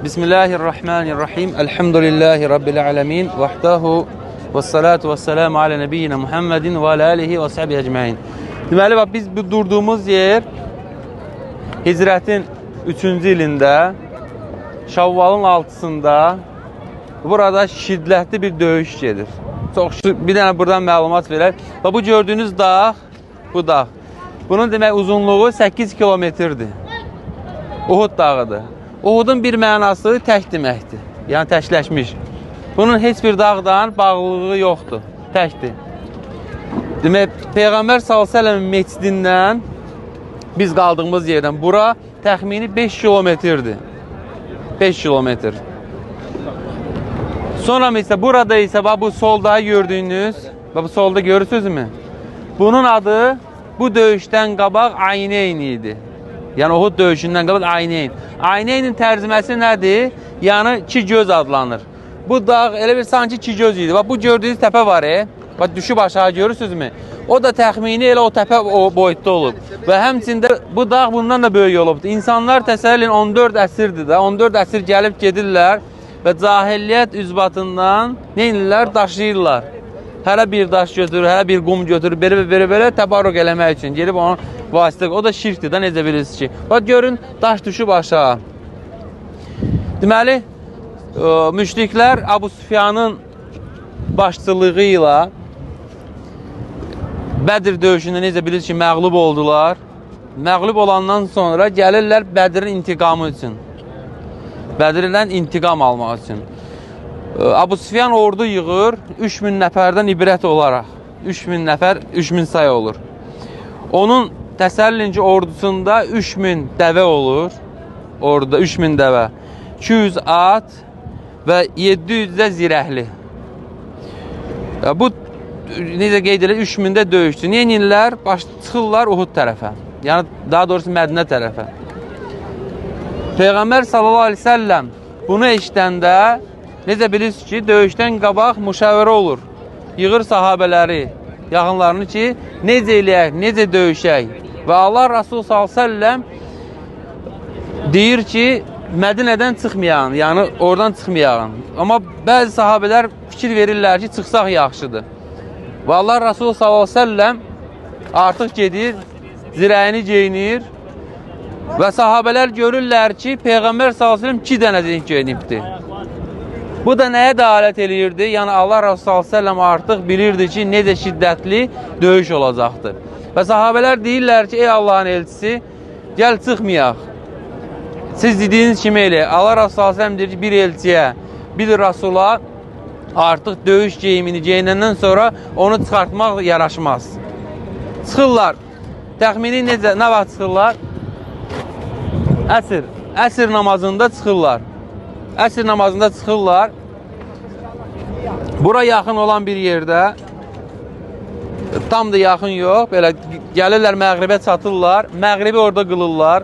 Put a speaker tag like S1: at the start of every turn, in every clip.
S1: Bismillahirrahmanirrahim. Elhamdülillahi Rabbil alemin. Vahdahu ve salatu ve selamu ala nebiyyina Muhammedin ve ala alihi ve sahbihi ecmaîn. Deməli, bax, biz bu durduğumuz yer Hicrətin 3-cü ilində, Şavvalın 6-sında burada şiddətli bir döyüş gedir. Bir dənə buradan məlumat verək. Bu gördüyünüz dağ, bu dağ. Bunun demək uzunluğu 8 kilometrdir. Uhud dağıdır. Uhudun bir mənası tək deməkdir. Yəni təkləşmiş. Bunun heç bir dağdan bağlılığı yoxdur. Təkdir. Demək, Peyğəmbər s.ə.v mecdindən biz qaldığımız yerdən bura təxmini 5 kilometrdir. 5 kilometr. Sonra isə burada isə bu solda gördüyünüz, bu solda görürsünüzmü? Bunun adı bu döyüşdən qabaq Ayneyn idi. Yəni Uhud döyüşündən qabaq Ayneyn. Ayneynin tərcüməsi nədir? Yəni iki göz adlanır. Bu dağ elə bir sanki iki göz idi. Bax, bu gördüyünüz təpə var. Bax, düşüb aşağı görürsünüzmü? O da təxmini elə o təpə o boyutda olub. Və həmçində bu dağ bundan da böyük olubdur. İnsanlar təsəvvür edin 14 əsrdir də. 14 əsr gəlib gedirlər və cahiliyyət üzbatından nə edirlər? Daşıyırlar. Hələ bir daş götürür, hələ bir qum götürür, belə təbarruk eləmək üçün gelib onun vasitə. O da şirkdir də, necə bilirsiniz ki. Bax, görün, daş düşüb aşağı. Deməli, müşriklər Abu Sufyanın başçılığı ilə Bədir döyüşündə necə bilirsiniz ki, məğlub oldular. Məğlub olandan sonra gəlirlər Bədirin intiqamı üçün. Bədirdən intiqam almaq üçün. Abu Sufyan ordu yığır 3000 nəfərdən ibrət olaraq. 3000 nəfər, 3000 say olur. Onun təsəllinci ordusunda 3000 dəvə olur. Orada 3000 dəvə. 200 at və 700 də zirəhli. Bu necə qeyd edilir, 3000-də döyüşdü. Niyə inirlər? Çıxırlar Uhud tərəfə. Yəni, daha doğrusu Mədinə tərəfə. Peyğəmbər sallallahu aleyhi ve sellem bunu eşitəndə necə bilirsiniz ki, döyüşdən qabaq müşavirə olur. Yığır sahabələri, yaxınlarını ki, necə eləyək, necə döyüşək. Və Allah Rasulü sallallahu aleyhi ve sellem deyir ki, Mədinədən çıxmayağın, yəni oradan çıxmayağın. Amma bəzi sahabələr fikir verirlər ki, çıxsaq yaxşıdır. Və Allah Rasulü sallallahu aleyhi ve sellem artıq gedir, zirəyini geyinir və sahabələr görürlər ki, Peyğəmbər sallallahu aleyhi ve sellem 2 dənə zirək geyinibdir. Bu da nəyə dəalət eləyirdi? Yəni Allah Rasulü sallallahu aleyhi ve sellem artıq bilirdi ki, necə şiddətli döyüş olacaqdır. Və sahabələr deyirlər ki, ey Allahın elçisi, gəl çıxmayaq. Siz dediyiniz kimi elə, Allah Rasulü sallallahu aleyhi ve sellem deyir ki, bir elçiyə, bir Rasula artıq döyüş geyimini geyinəndən sonra onu çıxartmaq yaraşmaz. Çıxırlar. Təxmini necə, nə vaxt çıxırlar? Əsr namazında çıxırlar. Əsr namazında çıxırlar. Bura yaxın olan bir yerdə, tam da yaxın yox, belə gəlirlər məğribə çatırlar, məğribi orada qılırlar,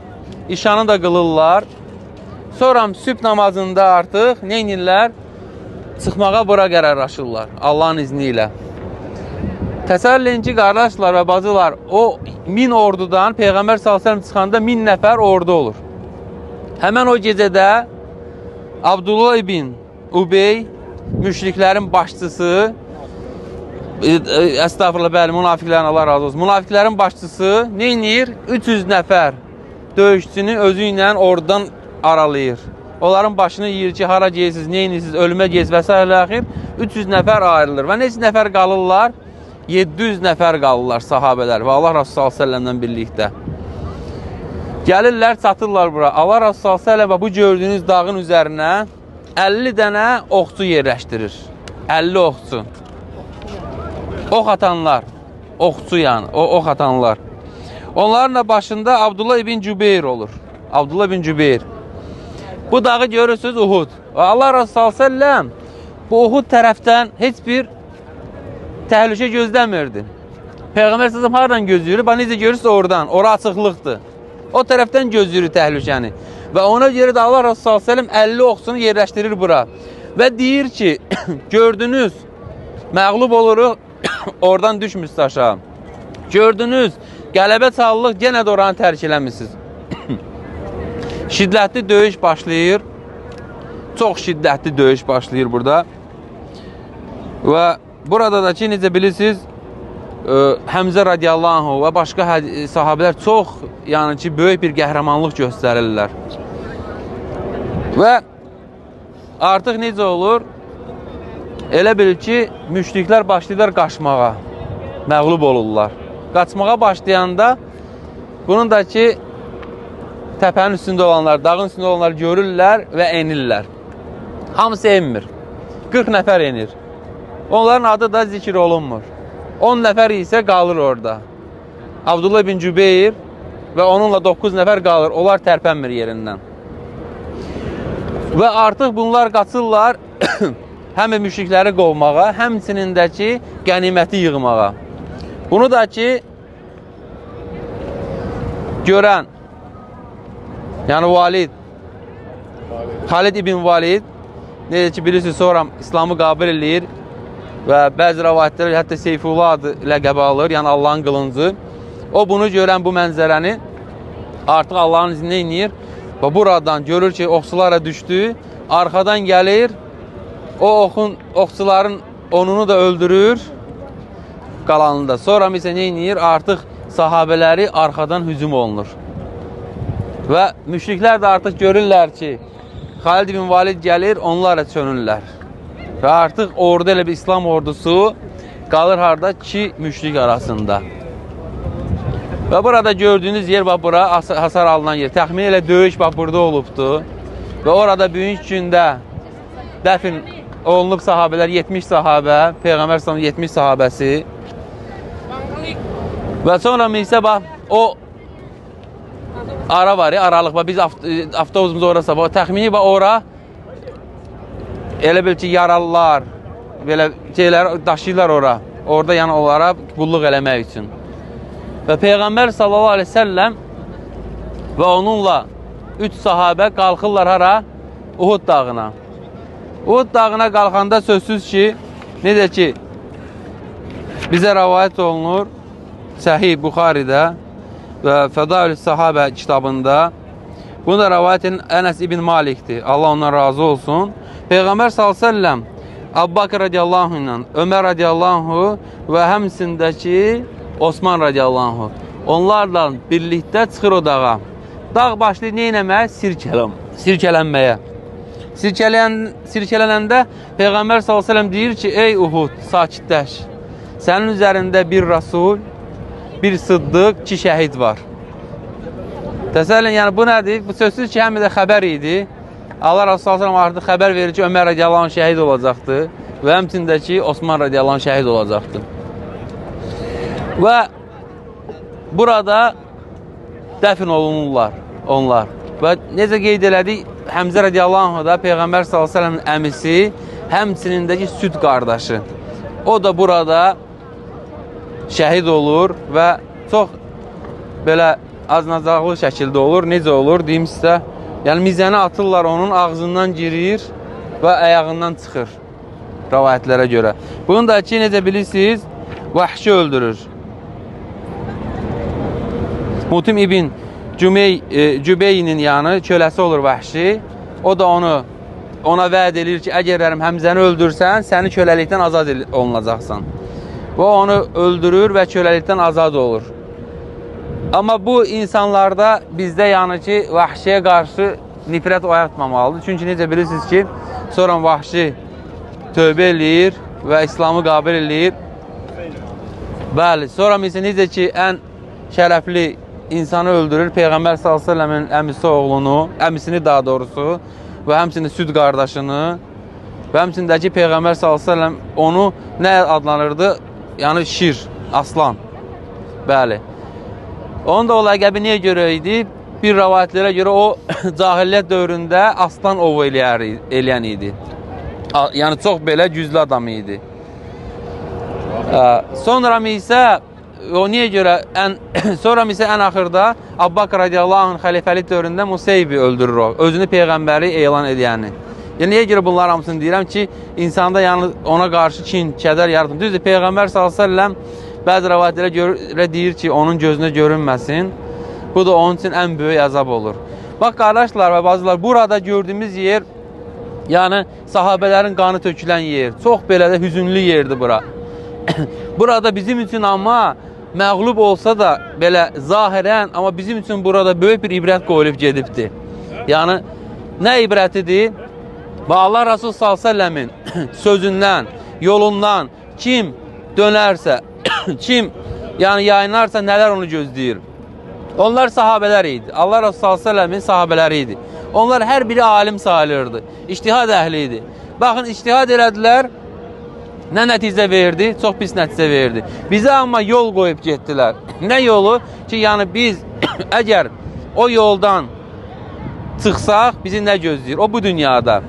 S1: işanı da qılırlar. Sonra sübh namazında artıq nə edirlər? Çıxmağa bura qərarlaşırlar, Allahın izni ilə. Təsəvvür ki, qardaşlar və bacılar, o 1000 ordudan Peyğəmbər s.ə.v çıxanda 1000 nəfər ordu olur. Həmən o gecədə Abdullah ibn Ubey, müşriklərin başçısı, əstəğfurullah, bəli, münafiqlərin, Allah razı olsun, münafiqlərin başçısı nə edir? 300 nəfər döyüşçünü özü ilə ordudan aralayır. Onların başını yiyir ki, hara geysiz, neyinirsiniz, ölümə geysiz və s. 300 nəfər ayrılır. Və neçə nəfər qalırlar? 700 nəfər qalırlar sahabələr və Allah Rasulü s.ə.v-dən birlikdə. Gəlirlər, çatırlar bura. Allah Rasulü s.ə.v bu gördüyünüz dağın üzərinə 50 dənə oxçu yerləşdirir. 50 oxçu. Ox atanlar. Oxçu yəni, ox atanlar. Onların da başında Abdullah ibn Cübeyr olur. Abdullah ibn Cübeyr. Bu dağı görürsünüz Uhud. Allah Rasulü s.ə.v bu Uhud tərəfdən heç bir təhlükə gözləmirdi. Peyğəmbər s.ə.v haradan gözləyir? Bax, necə görürsünüz oradan. Ora açıqlıqdır. O tərəfdən gözləyir təhlükəni. Və ona görə də Allah Rasulü s.ə.v 50 oxçunu yerləşdirir bura. Və deyir ki, gördünüz, məğlub oluruq, oradan düşmürsünüz aşağı. Gördünüz, qələbə çalılıq, yenə də oranı tərk eləmişsiniz. Şiddətli döyüş başlayır. Çox şiddətli döyüş başlayır burada. Və burada da ki, necə bilirsiniz, Həmzə radiyallahu anh və başqa sahabələr çox, yəni ki, böyük bir qəhrəmanlıq göstərirlər. Və artıq necə olur? Elə bil ki, müşriklər başlayırlar qaçmağa, məğlub olurlar. Qaçmağa başlayanda, bunun da ki, təpənin üstündə olanlar, dağın üstündə olanlar görürlər və enirlər. Hamısı enmir. 40 nəfər enir. Onların adı da zikr olunmur. 10 nəfər isə qalır orada. Abdullah ibn Cübeyr və onunla 9 nəfər qalır. Onlar tərpənmir yerindən. Və artıq bunlar qaçırlar həm müşrikləri qovmağa, həmçinin də ki, qəniməti yığmağa. Bunu da ki, görən, yəni Valid, Xalid ibn Valid, necə ki, bilirsiniz, sonra İslamı qəbul edir və bəzi rəvayətlər hətta Seyfullah adı ləqəbi alır, yəni Allahın qılıncı. O bunu görən bu mənzərəni artıq Allahın izni inir və buradan görür ki, oxçulara düşdü, arxadan gəlir, o oxçuların onunu da öldürür qalanında. Sonra isə nə inir? Artıq sahabələri arxadan hücum olunur. Və müşriklər də artıq görürlər ki, Xalid ibn Valid gəlir, onlara çönürlər. Və artıq orada elə bir İslam ordusu qalır harada? 2 müşrik arasında. Və burada gördüyünüz yer, bax, bura hasar alınan yer. Təxmin elə döyüş bax, burada olubdu. Və orada böyük gündə dəfn olunub sahabələr, 70 sahabə, Peyğəmbər sallallahu 70 sahabəsi. Və sonra isə bax, o ara var ya, aralıq var. Biz avtobusumuz orası var. Təxmini bax, ora elə bil ki, yaralılar, belə şeylər daşıyırlar ora. Orada yəni onlara qulluq eləmək üçün. Və Peyğəmbər sallallahu aleyhi ve sellem və onunla 3 sahabə qalxırlar hara? Uhud dağına. Uhud dağına qalxanda sözsüz ki, necə ki, bizə rəvayət olunur Səhih Buxaridə və Fədaül Sahabə kitabında. Bunu da rəvayət edən Ənəs ibn Malikdir. Allah ondan razı olsun. Peyğəmbər s.ə.v Abbaqir radiyallahu ilə, Ömər radiyallahu və həmsindəki Osman radiyallahu onlarla birlikdə çıxır o dağa. Dağ başlayır nə eləmək? Sirkələnməyə. Sirkələnəndə Peyğəmbər s.ə.v deyir ki, ey Uhud, sakitləş. Sənin üzərində bir Rasul, bir Sıddıq, 2 şəhid var. Təsəllən, yəni bu nədir? Bu sözsüz ki, həm də xəbər idi. Allah Rasulullah s.ə.v artıq xəbər verir ki, Ömər radiyallahu anh şəhid olacaqdır və həmçində ki, Osman radiyallahu anh şəhid olacaqdır. Və burada dəfn olunurlar onlar. Və necə qeyd elədik, Həmzə radiyallahu anh da Peyğəmbər s.ə.v-in əmisi, həmçinindəki süd qardaşı. O da burada şəhid olur və çox belə aznacaqlı şəkildə olur. Necə olur? Deyim sizə. Yəni, mizəni atırlar, onun ağzından girir və əyağından çıxır rəvayətlərə görə. Bunu da ki, necə bilirsiniz, Vəhşi öldürür. Mutim ibn Cübeynin yəni köləsi olur Vəhşi. O da ona vəd edir ki, əgər Həmzəni öldürsən, səni köləlikdən azad olunacaqsan. Və onu öldürür və köləlikdən azad olur. Amma bu insanlarda bizdə yəni ki, Vəhşiyə qarşı nifrət oyatmamalıdır. Çünki necə bilirsiniz ki, sonra Vəhşi tövbə eləyir və İslamı qəbul eləyir. Bəli, sonra necə ki, ən şərəfli insanı öldürür, Peyğəmbər s.ə.v-in əmisi oğlunu, əmisini daha doğrusu və həmçində süd qardaşını və həmçindəki Peyğəmbər s.ə.v onu nə adlanırdı? Yəni şir, aslan. Bəli. Onun da o ləqəbi niyə görə idi? Bir rəvayətlərə görə o cahiliyyət dövründə aslan ovu eləyən idi. Yəni çox belə güclü adam idi. Sonra isə o niyə görə sonra isə ən axırda Abbaqir radiyallahu anh xəlifəlik dövründə Museybi öldürür o. Özünü peyğəmbəri elan edəni. Yəni niyə görə bunlar hamısını deyirəm ki, insanda yəni ona qarşı kin, kədər yaratın. Düzdür, Peyğəmbər s.ə.v bəzi rəvayətlərə görə deyir ki, onun gözünə görünməsin. Bu da onun üçün ən böyük əzab olur. Bax, qardaşlar və bazılar, burada gördüyümüz yer Yəni sahabələrin qanı tökülən yer. Çox belə də hüzünlü yerdir bura. Burada bizim üçün amma məğlub olsa da belə zahirən, amma bizim üçün burada böyük bir ibrət qoyulub gedibdir. Yəni nə ibrətidir? Və Allah Rasul s.ə.v-in sözündən, yolundan kim dönərsə, kim yəni yayınarsa nələr onu gözləyir? Onlar sahabələr idi. Allah Rasul s.ə.v-in sahabələri idi. Onlar hər biri alim sayılırdı. İctihad əhli idi. Baxın, ictihad elədilər, nə nəticə verdi? Çox pis nəticə verdi. Bizə amma yol qoyub getdilər. Nə yolu? Ki, yəni biz əgər o yoldan çıxsaq, bizi nə gözləyir? O bu dünyada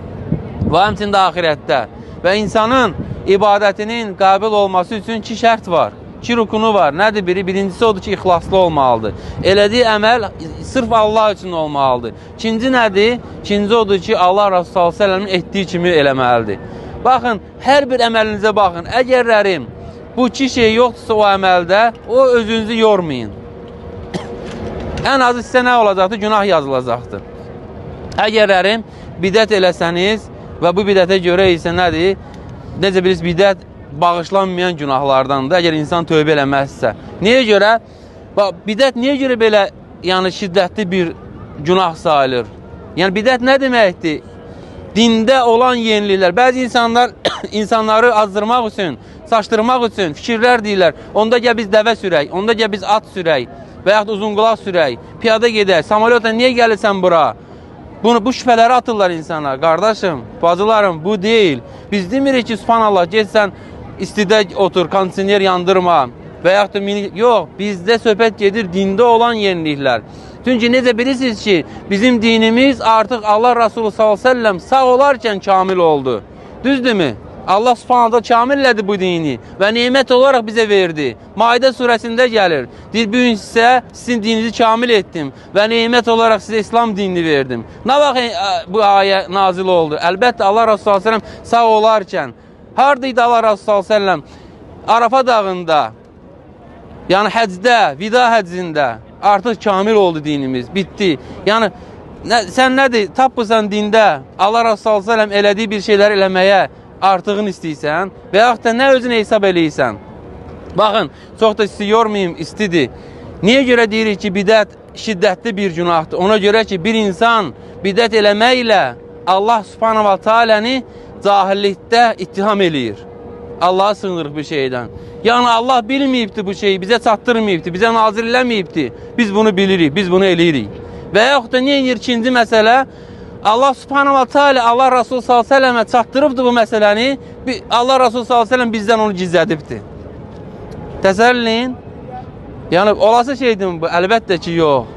S1: və həmçində axirətdə. Və insanın ibadətinin qəbul olması üçün 2 şərt var. 2 rukunu var. Nədir biri? Birincisi odur ki, ixlaslı olmalıdır. Elədiyi əməl sırf Allah üçün olmalıdır. İkinci nədir? İkinci odur ki, Allah Rasulü s.ə.v-in etdiyi kimi eləməlidir. Baxın, hər bir əməlinizə baxın. Əgərlərim bu 2 şey yoxdursa o əməldə, o özünüzü yormayın. Ən azı sizə nə olacaqdır? Günah yazılacaqdır. Əgərlərim bidət eləsəniz və bu bidətə görə isə nədir? Necə bilirsiniz, bidət bağışlanmayan günahlardandır, əgər insan tövbə eləməzsə. Niyə görə? Bidət niyə görə belə yəni şiddətli bir günah sayılır? Yəni bidət nə deməkdir? Dində olan yeniliklər. Bəzi insanlar insanları azdırmaq üçün, saçdırmaq üçün fikirlər deyirlər. Onda gəl biz dəvə sürək, onda gəl biz at sürək və yaxud uzunqulaq sürək, piyada gedək, samolyotla niyə gəlirsən bura? Bu şübhələri atırlar insana. Qardaşım, bacılarım, bu deyil. Biz demirik ki, subhanallah, geçsən istidə otur, kondisioner yandırma və yaxud da yox, bizdə söhbət gedir dində olan yeniliklər. Çünki necə bilirsiniz ki, bizim dinimiz artıq Allah Rasulü s.ə.v sağ olarkən kamil oldu. Düzdürmü? Allah subhanallah kamillədi bu dini və nemət olaraq bizə verdi. Maidə surəsində gəlir. Deyir, bu gün sizə sizin dininizi kamil etdim və nemət olaraq sizə İslam dinini verdim. Nə vaxt bu ayə nazil oldu? Əlbəttə Allah Rasulü s.ə.v sağ olarkən. Haradaydı Allah Rasulü s.ə.v? Arafa dağında, yəni həcdə, vida həccində artıq kamil oldu dinimiz, bitdi. Yəni sən nədir? Tapmısan dində Allah Rasulü s.ə.v elədiyi bir şeylər eləməyə artığını istəyirsən və yaxud da nə özünə hesab eləyirsən. Baxın, çox da sizi yormayayım, istidir. Niyə görə deyirik ki, bidət şiddətli bir günahdır? Ona görə ki, bir insan bidət eləməklə Allah subhanahu wa ta'aləni cahillikdə ittiham eləyir. Allah'a sığınırıq bir şeydən. Yəni Allah bilməyibdir bu şeyi, bizə çatdırmayıbdır, bizə nazir eləməyibdir. Biz bunu bilirik, biz bunu eləyirik. Və yaxud da niyə ikinci məsələ? Allah subhanahu wa ta'ala Allah Rasulü s.ə.və çatdırıbdır bu məsələni. Allah Rasulü s.ə.v bizdən onu gizlədibdir. Təsəlliyin. Yəni olası şeydir bu? Əlbəttə ki, yox.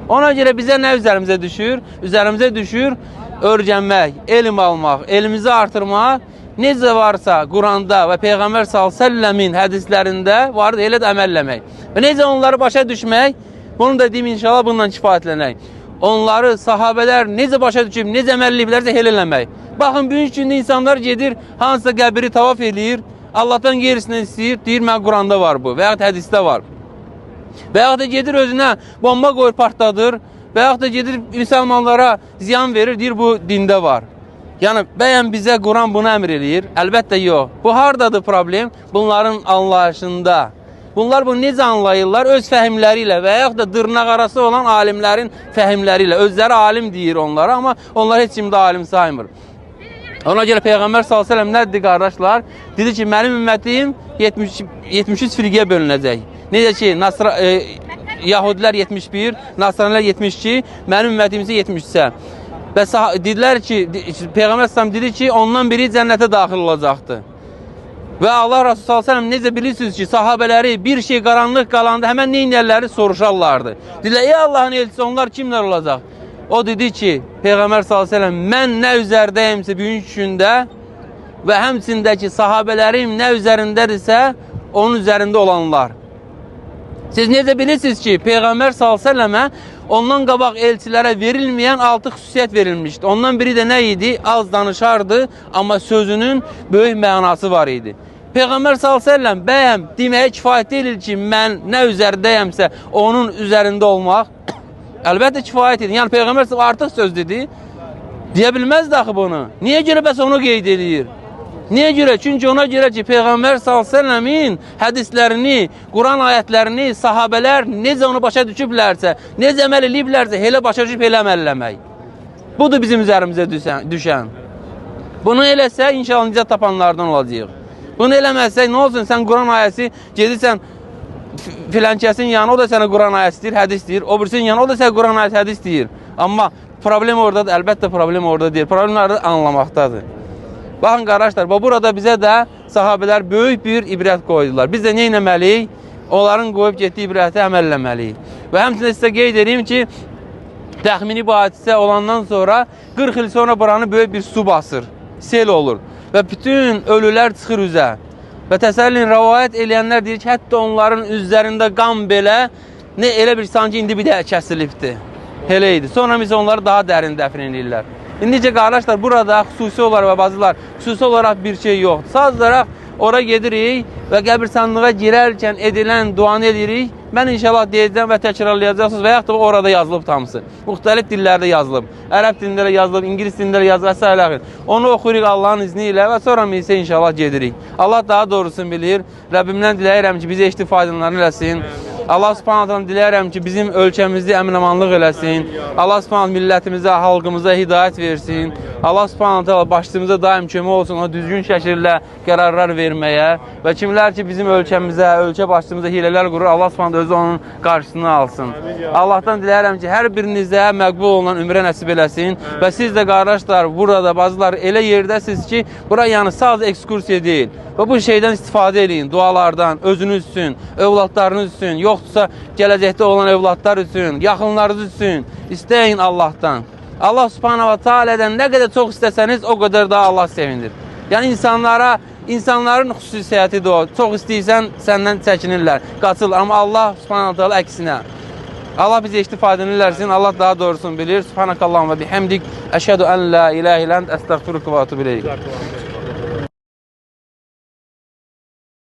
S1: Ona görə bizə nə üzərimizə düşür? Üzərimizə düşür öyrənmək, elm almaq, elmimizi artırmaq. Necə varsa Quranda və Peyğəmbər s.ə.v-in hədislərində var, elə də əməlləmək. Və necə onları başa düşmək? Bunu da deyim, inşallah bundan kifayətlənək. Onları sahabələr necə başa düşüb, necə əməlləyiblərsə elə eləmək. Baxın, bugün gündə insanlar gedir, hansısa qəbri tavaf eləyir, Allahdan gerisindən istəyir, deyir, mən Quranda var bu və yaxud hədisdə var. Və yaxud da gedir özünə bomba qoyur, partladır və yaxud da gedir müsəlmanlara ziyan verir, deyir, bu dində var. Yəni, bəyən bizə Quran bunu əmr eləyir? Əlbəttə yox. Bu haradadır problem? Bunların anlayışında. Bunlar bunu necə anlayırlar? Öz fəhimləri ilə və yaxud da dırnaq arası olan alimlərin fəhimləri ilə. Özləri alim deyir onlara, amma onlar heç kimdə alim saymır. Ona görə Peyğəmbər s.ə.v nədir qardaşlar? Dedi ki, mənim ümmətim 73 firqəyə bölünəcək. Necə ki, Yahudilər 71, Nasranilər 72, mənim ümmətim isə 73-ə. Və dedilər ki, Peyğəmbər s.ə.v dedi ki, ondan biri cənnətə daxil olacaqdır. Və Allah Rasulü s.ə.v necə bilirsiniz ki, sahabələri bir şey qaranlıq qalanda həmən neynərləri soruşarlardı. Dedilər, ey Allahın elçisi, onlar kimlər olacaq? O dedi ki, Peyğəmbər s.ə.v mən nə üzərdəyimsə bugünkü gündə və həmçindəki sahabələrim nə üzərindədirsə, onun üzərində olanlar. Siz necə bilirsiniz ki, Peyğəmbər s.ə.və ondan qabaq elçilərə verilməyən 6 xüsusiyyət verilmişdi. Ondan biri də nə idi? Az danışardı, amma sözünün böyük mənası var idi. Peyğəmbər s.ə.v bəyəm deməyə kifayət deyil ki, mən nə üzərdəyəmsə onun üzərində olmaq əlbəttə kifayət edir. Yəni Peyğəmbər artıq söz dedi. Deyə bilməzdi axı bunu. Niyə görə bəs onu qeyd edir? Niyə görə? Çünki ona görə ki, Peyğəmbər s.ə.v-in hədislərini, Quran ayətlərini, sahabələr necə onu başa düşüblərsə, necə əməl ediblərsə, elə başa düşüb, elə əməl eləmək. Budur bizim üzərimizə düşən. Bunu eləsə, inşallah nicat tapanlardan olacaq. Bunu eləməzsək, nə olsun, sən Quran ayəsi gedirsən, filankəsin yanı, o da sənə Quran ayəsi deyir, hədis deyir, o birisinin yanı, o da sənə Quran ayəsi, hədis deyir. Amma problem oradadır, əlbəttə problem orada deyil, problemləri anlamaqdadır. Baxın qardaşlar, burada bizə də sahabələr böyük bir ibrət qoydular. Biz də nə etməliyik? Onların qoyub getdiyi ibrəti əməl eləməliyik. Və həmçinin sizə qeyd edeyim ki, təxmini bu hadisə olandan sonra 40 il sonra buranı böyük bir su basır, sel olur və bütün ölülər çıxır üzə. Və təsəllin rəvayət eləyənlər deyir ki, hətta onların üzlərində qan belə, nə elə bir sanki indi bir də kəsilibdir. Elə idi. Sonra biz onları daha dərin dəfn edirlər. İndicə qardaşlar, burada xüsusi olaraq və bazılar xüsusi olaraq bir şey yoxdur. Sadəcə olaraq ora gedirik və qəbirstanlığa girərkən edilən duanı edirik. Mən inşallah deyəcəm və təkrarlayacaqsınız və yaxud da orada yazılıb hamısı. Müxtəlif dillərdə yazılıb. Ərəb dilində də yazılıb, İngilis dilində də yazılıb və s. Onu oxuyuruq Allahın izni ilə və sonra isə inşallah gedirik. Allah daha doğrusunu bilir. Rəbbimdən diləyirəm ki, bizi eşitib faydalarını eləsin. Allah subhanətən diləyirəm ki, bizim ölkəmizdə əmin-amanlıq eləsin. Allah subhanət millətimizə, xalqımıza hidayət versin. Allah subhanətə başımıza daim kömək olsun, o düzgün şəkildə qərarlar verməyə və kimlər ki, bizim ölkəmizə, ölkə başımıza hilələr qurur, Allah subhanət özü onun qarşısını alsın. Allahdan diləyirəm ki, hər birinizə məqbul olunan ömrə nəsib eləsin və siz də qardaşlar, burada bazılar elə yerdəsiniz ki, bura yəni sadəcə ekskursiya deyil və bu şeydən istifadə edin, dualardan, özünüz üçün, övladlarınız üçün, yoxdursa gələcəkdə olan övladlar üçün, yaxınlarınız üçün istəyin Allahdan. Allah subhanahu wa ta'alədən nə qədər çox istəsəniz, o qədər daha Allah sevindir. Yəni insanların xüsusiyyətidir o. Çox istəyirsən, səndən çəkinirlər, qaçırlar. Amma Allah subhanahu wa ta'ala əksinə. Allah bizi istifadəni eləsin, Allah daha doğrusunu bilir. Subhanakallahumma bihamdik, əşhədu ən la ilahe illə əntə əstəğfiruka və etûbü ileyk.